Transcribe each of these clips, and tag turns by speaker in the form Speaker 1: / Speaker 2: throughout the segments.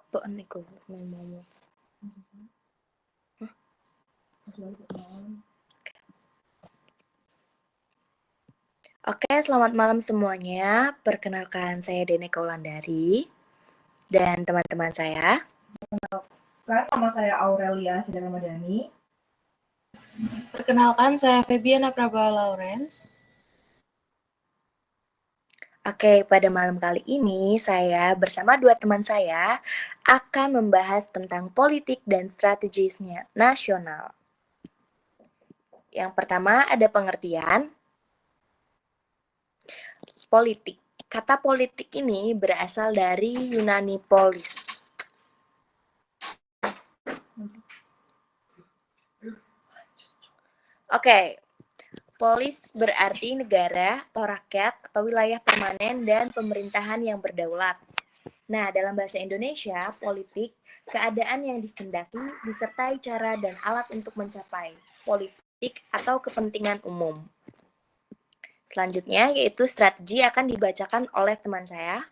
Speaker 1: Apaan niku memomu? Oke, selamat malam semuanya. Perkenalkan saya Deneka Wulandari dan teman-teman saya.
Speaker 2: Nama saya Aurelia Sidar Ramadhani.
Speaker 3: Perkenalkan, saya Febiana Prabha Lawrence.
Speaker 1: Oke, pada malam kali ini saya bersama dua teman saya akan membahas tentang politik dan strategisnya nasional. Yang pertama ada pengertian politik. Kata politik ini berasal dari Yunani polis. Oke, polis berarti negara atau rakyat atau wilayah permanen dan pemerintahan yang berdaulat. Nah, dalam bahasa Indonesia, politik, keadaan yang dikehendaki disertai cara dan alat untuk mencapai politik atau kepentingan umum. Selanjutnya, yaitu strategi akan dibacakan oleh teman saya.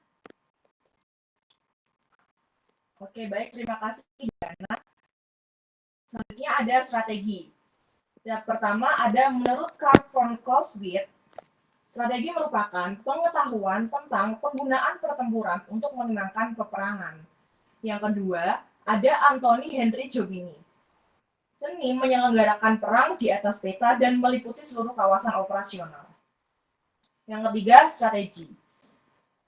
Speaker 2: Oke, baik. Terima kasih, Diana. Selanjutnya ada strategi. Yang pertama ada menurut Carl von Clausewitz, strategi merupakan pengetahuan tentang penggunaan pertempuran untuk memenangkan peperangan. Yang kedua, ada Anthony Henry Giovanni. Seni menyelenggarakan perang di atas peta dan meliputi seluruh kawasan operasional. Yang ketiga, strategi.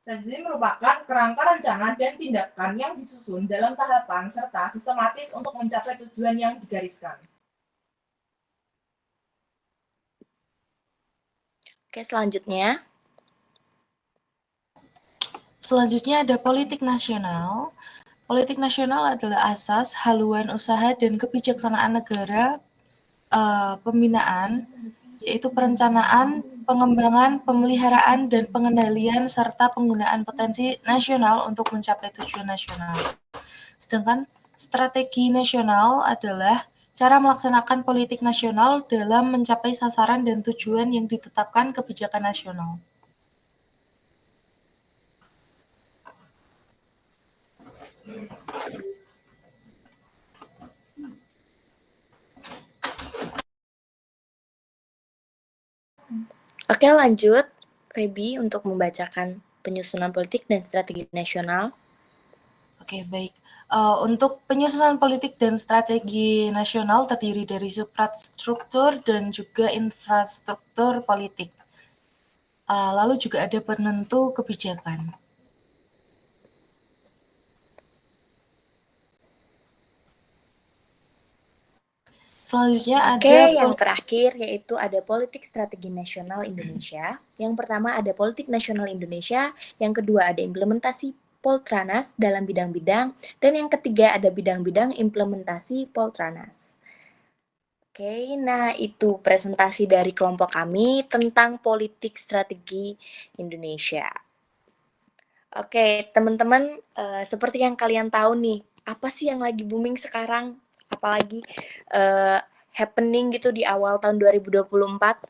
Speaker 2: Strategi merupakan kerangka rencana dan tindakan yang disusun dalam tahapan serta sistematis untuk mencapai tujuan yang digariskan.
Speaker 1: Oke, selanjutnya.
Speaker 3: Selanjutnya ada politik nasional. Politik nasional adalah asas, haluan usaha dan kebijaksanaan negara, pembinaan, yaitu perencanaan, pengembangan, pemeliharaan, dan pengendalian, serta penggunaan potensi nasional untuk mencapai tujuan nasional. Sedangkan strategi nasional adalah cara melaksanakan politik nasional dalam mencapai sasaran dan tujuan yang ditetapkan kebijakan nasional.
Speaker 1: Oke, lanjut. Feby untuk membacakan penyusunan politik dan strategi nasional.
Speaker 3: Oke, baik. Untuk penyusunan politik dan strategi nasional terdiri dari suprastruktur dan juga infrastruktur politik. Lalu juga ada penentu kebijakan. Selanjutnya
Speaker 1: Oke,
Speaker 3: ada
Speaker 1: yang terakhir yaitu ada politik strategi nasional Indonesia. Yang pertama ada politik nasional Indonesia, yang kedua ada implementasi Poltranas dalam bidang-bidang, dan yang ketiga ada bidang-bidang implementasi Poltranas. Oke, nah itu presentasi dari kelompok kami tentang politik strategi Indonesia. Oke, teman-teman, seperti yang kalian tahu nih, apa sih yang lagi booming sekarang? Apalagi happening gitu di awal tahun 2024?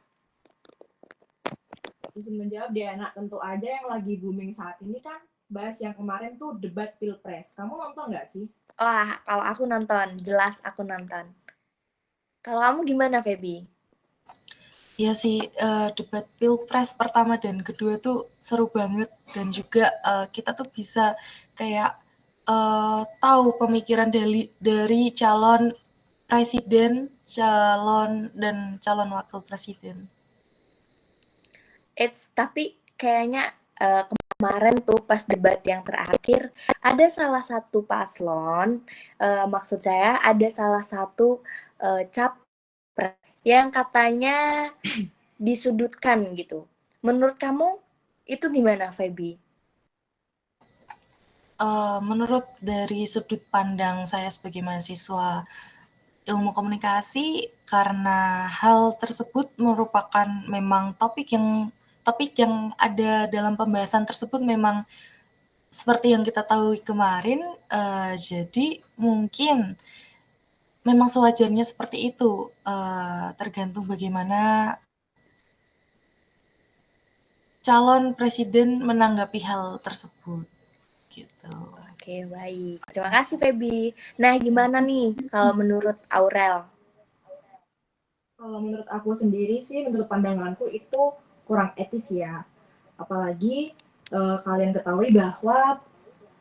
Speaker 2: Izin menjawab, Diana, tentu aja yang lagi booming saat ini kan bahas yang kemarin tuh debat Pilpres. Kamu nonton nggak sih?
Speaker 1: Wah, kalau aku nonton, jelas aku nonton. Kalau kamu gimana, Feby?
Speaker 3: Ya sih, debat Pilpres pertama dan kedua tuh seru banget, dan juga kita tuh bisa kayak tahu pemikiran dari calon presiden, dan calon wakil presiden.
Speaker 1: Tapi kayaknya kemarin tuh pas debat yang terakhir ada salah satu paslon, maksud saya ada salah satu capres yang katanya disudutkan gitu. Menurut kamu itu gimana, Feby?
Speaker 3: Menurut dari sudut pandang saya sebagai mahasiswa ilmu komunikasi, karena hal tersebut merupakan memang topik yang ada dalam pembahasan tersebut memang seperti yang kita tahu kemarin, jadi mungkin memang sewajarnya seperti itu, tergantung bagaimana calon presiden menanggapi hal tersebut, gitu.
Speaker 1: Oke, baik. Terima kasih, Feby. Nah, gimana nih kalau menurut Aurel?
Speaker 2: Kalau menurut aku sendiri sih, menurut pandanganku itu kurang etis ya. Apalagi kalian ketahui bahwa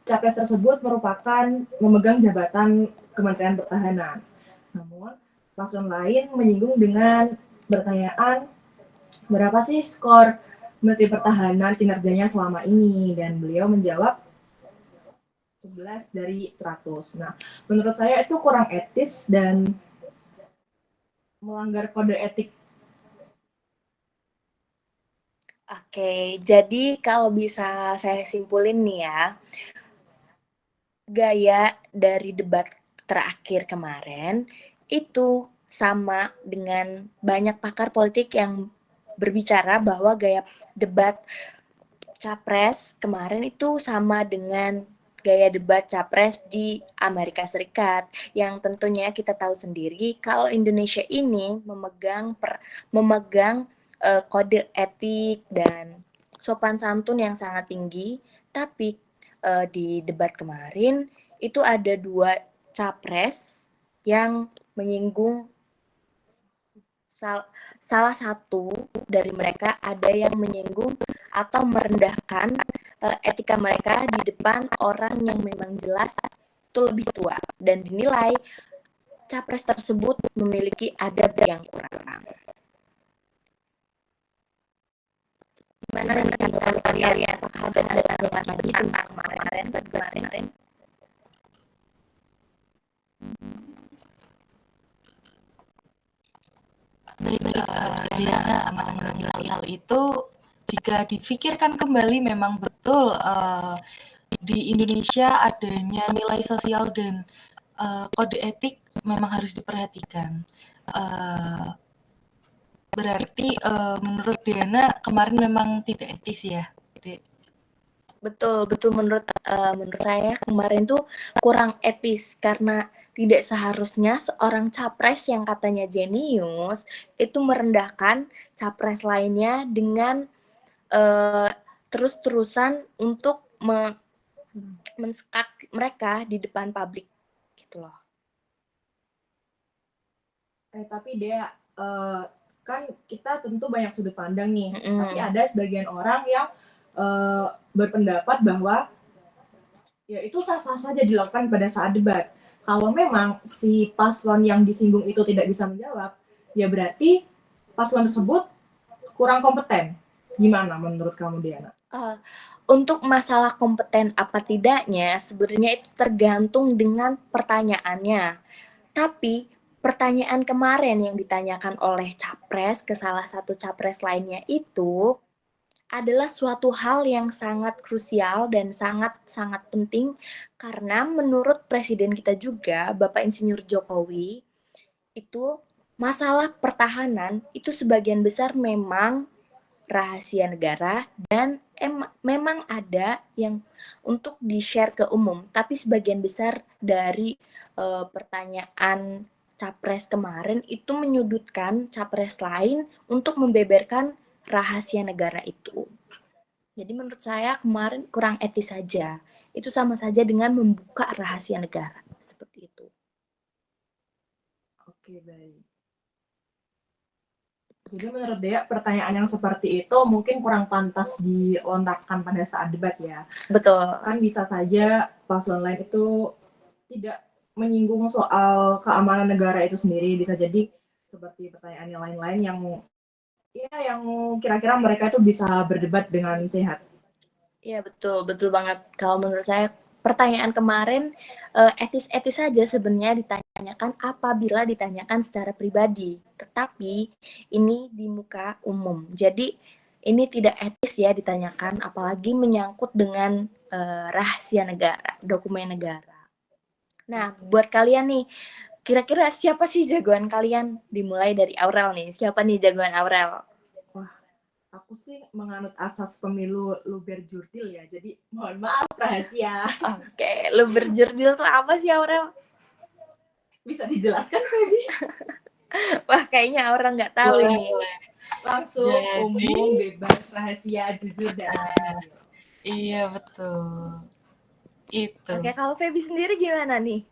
Speaker 2: capres tersebut merupakan memegang jabatan Kementerian Pertahanan. Namun, paslon lain menyinggung dengan pertanyaan berapa sih skor Menteri Pertahanan kinerjanya selama ini, dan beliau menjawab 11 dari 100. Nah, menurut saya itu kurang etis dan melanggar kode etik.
Speaker 1: Oke, jadi kalau bisa saya simpulin nih ya, gaya dari debat terakhir kemarin itu sama dengan banyak pakar politik yang berbicara bahwa gaya debat capres kemarin itu sama dengan gaya debat capres di Amerika Serikat, yang tentunya kita tahu sendiri kalau Indonesia ini memegang kode etik dan sopan santun yang sangat tinggi. Tapi di debat kemarin itu ada 2 capres yang menyinggung, salah satu dari mereka ada yang menyinggung atau merendahkan etika mereka di depan orang yang memang jelas itu lebih tua, dan dinilai capres tersebut memiliki adab yang kurang. Gimana nih menurut kalian? Apakah ada tanggapan lagi tentang kemarin?
Speaker 3: Baik, Diana mengenai hal itu, jika dipikirkan kembali memang betul di Indonesia adanya nilai sosial dan kode etik memang harus diperhatikan. Berarti menurut Diana kemarin memang tidak etis ya, Dek?
Speaker 1: Betul menurut saya kemarin tuh kurang etis, karena tidak seharusnya seorang capres yang katanya jenius itu merendahkan capres lainnya dengan terus-terusan untuk menskak mereka di depan publik gitu loh.
Speaker 2: Tapi dia kan kita tentu banyak sudut pandang nih, tapi ada sebagian orang yang berpendapat bahwa ya itu sah-sah saja dilakukan pada saat debat. Kalau memang si paslon yang disinggung itu tidak bisa menjawab, ya berarti paslon tersebut kurang kompeten. Gimana menurut kamu, Diana?
Speaker 1: Untuk masalah kompeten apa tidaknya sebenarnya itu tergantung dengan pertanyaannya. Tapi pertanyaan kemarin yang ditanyakan oleh capres ke salah satu capres lainnya itu adalah suatu hal yang sangat krusial dan sangat penting, karena menurut presiden kita juga, Bapak Insinyur Jokowi, itu masalah pertahanan itu sebagian besar memang rahasia negara, dan memang ada yang untuk di-share ke umum, tapi sebagian besar dari pertanyaan capres kemarin itu menyudutkan capres lain untuk membeberkan rahasia negara itu. Jadi menurut saya kemarin kurang etis saja. Itu sama saja dengan membuka rahasia negara, seperti itu.
Speaker 2: Oke, baik. Jadi menurut Dea, pertanyaan yang seperti itu mungkin kurang pantas dilontarkan pada saat debat ya.
Speaker 1: Betul.
Speaker 2: Kan bisa saja paslon lain itu tidak menyinggung soal keamanan negara itu sendiri, bisa jadi seperti pertanyaan yang lain-lain yang kira-kira mereka itu bisa berdebat dengan sehat.
Speaker 1: Iya, betul banget. Kalau menurut saya pertanyaan kemarin etis-etis saja sebenarnya ditanyakan apabila ditanyakan secara pribadi, tetapi ini di muka umum. Jadi ini tidak etis ya ditanyakan, apalagi menyangkut dengan rahasia negara, dokumen negara. Nah, buat kalian nih, kira-kira siapa sih jagoan kalian? Dimulai dari Aurel nih. Siapa nih jagoan Aurel?
Speaker 2: Wah, aku sih menganut asas pemilu luber jurdil ya. Jadi mohon maaf rahasia.
Speaker 1: Oke, luber jurdil tuh apa sih, Aurel?
Speaker 2: Bisa dijelaskan, Feby?
Speaker 1: Wah, kayaknya orang nggak tahu
Speaker 3: Boleh,
Speaker 1: nih.
Speaker 3: boleh.
Speaker 2: Langsung
Speaker 3: Jadi-
Speaker 2: umum, bebas, rahasia, jujur, dan adil.
Speaker 3: Iya, betul. Itu.
Speaker 1: Oke, kalau Feby sendiri gimana nih?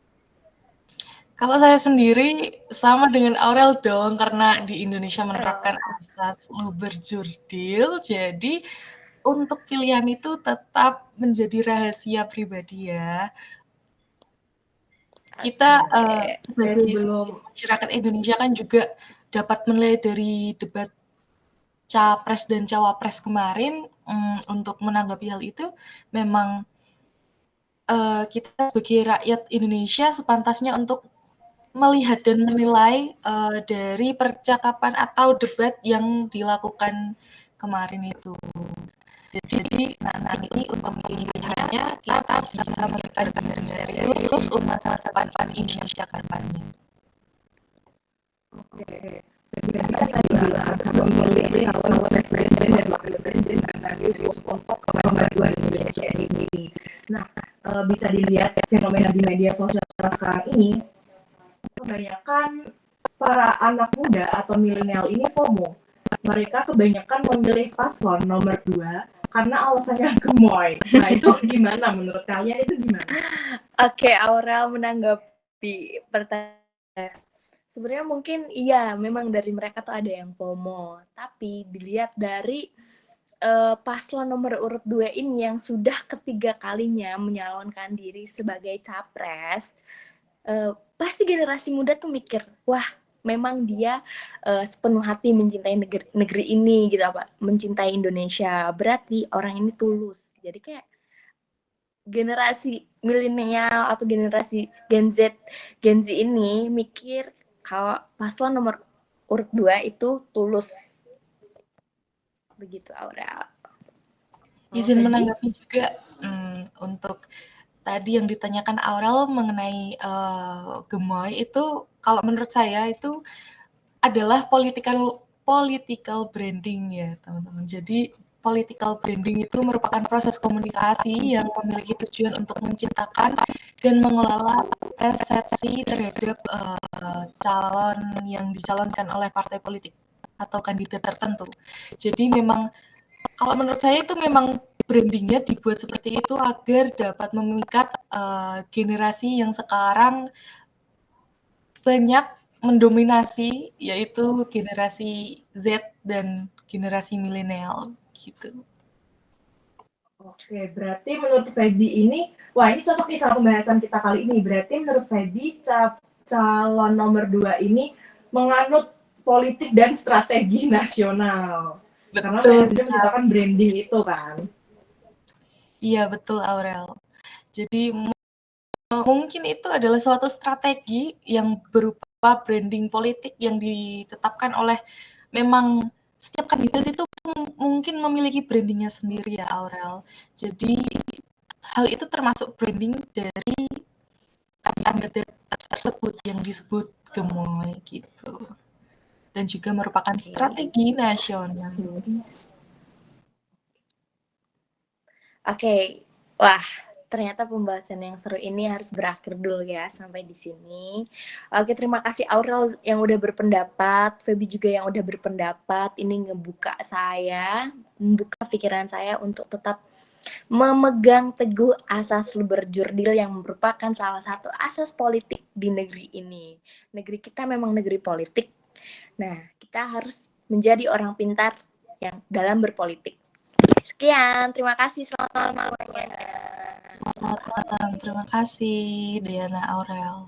Speaker 3: Kalau saya sendiri sama dengan Aurel dong, karena di Indonesia menerapkan asas luber-jurdil, jadi untuk pilihan itu tetap menjadi rahasia pribadi ya. Kita sebagai
Speaker 2: sebelum
Speaker 3: masyarakat Indonesia kan juga dapat menilai dari debat Capres dan Cawapres kemarin, untuk menanggapi hal itu, memang kita sebagai rakyat Indonesia sepantasnya untuk melihat dan menilai dari percakapan atau debat yang dilakukan kemarin itu. Jadi nanti untuk pilihannya kita bisa memberikan dari serius untuk masa depan Indonesia ke depannya.
Speaker 2: tadi bilang memilih calon presiden dan wakil presiden dan serius untuk kemajuan Indonesia ini sendiri. Nah, bisa dilihat fenomena di media sosial sekarang ini, kebanyakan para anak muda atau milenial ini FOMO. Mereka kebanyakan memilih paslon nomor 2 karena alasannya gemoy. Nah, itu gimana menurut kalian, itu gimana?
Speaker 1: Oke, Aurel menanggapi pertanyaan. Sebenarnya mungkin iya, memang dari mereka tuh ada yang FOMO. Tapi dilihat dari paslon nomor urut 2 ini yang sudah ketiga kalinya menyalonkan diri sebagai capres, pasti generasi muda tuh mikir, wah memang dia sepenuh hati mencintai negeri ini gitu, apa, mencintai Indonesia. Berarti orang ini tulus. Jadi kayak generasi milenial atau generasi Gen Z ini mikir kalau paslon nomor urut 2 itu tulus. Begitu, Aurel.
Speaker 3: Izin menanggapi juga untuk tadi yang ditanyakan Aurel mengenai gemoy itu, kalau menurut saya itu adalah political branding ya teman-teman. Jadi political branding itu merupakan proses komunikasi yang memiliki tujuan untuk menciptakan dan mengelola persepsi terhadap calon yang dicalonkan oleh partai politik atau kandidat tertentu. Jadi memang kalau menurut saya itu memang brandingnya dibuat seperti itu agar dapat memikat generasi yang sekarang banyak mendominasi, yaitu generasi Z dan generasi milenial gitu.
Speaker 2: Oke, berarti menurut Feby ini, wah ini cocok nih sama pembahasan kita kali ini. Berarti menurut Feby calon nomor 2 ini menganut politik dan strategi nasional. Karena memang sudah menciptakan branding itu kan.
Speaker 3: Iya betul Aurel. Jadi mungkin itu adalah suatu strategi yang berupa branding politik yang ditetapkan oleh, memang setiap kandidat itu mungkin memiliki brandingnya sendiri ya Aurel. Jadi hal itu termasuk branding dari kandidat tersebut yang disebut gemoy gitu. Dan juga merupakan strategi nasional.
Speaker 1: Oke, wah ternyata pembahasan yang seru ini harus berakhir dulu ya sampai di sini. Oke, terima kasih Aurel yang udah berpendapat, Feby juga yang udah berpendapat. Ini membuka membuka pikiran saya untuk tetap memegang teguh asas luber-jurdil yang merupakan salah satu asas politik di negeri ini. Negeri kita memang negeri politik. Nah, kita harus menjadi orang pintar yang dalam berpolitik. Sekian, terima kasih. Selamat malam semuanya.
Speaker 3: Selamat malam, terima kasih Diana Aurel.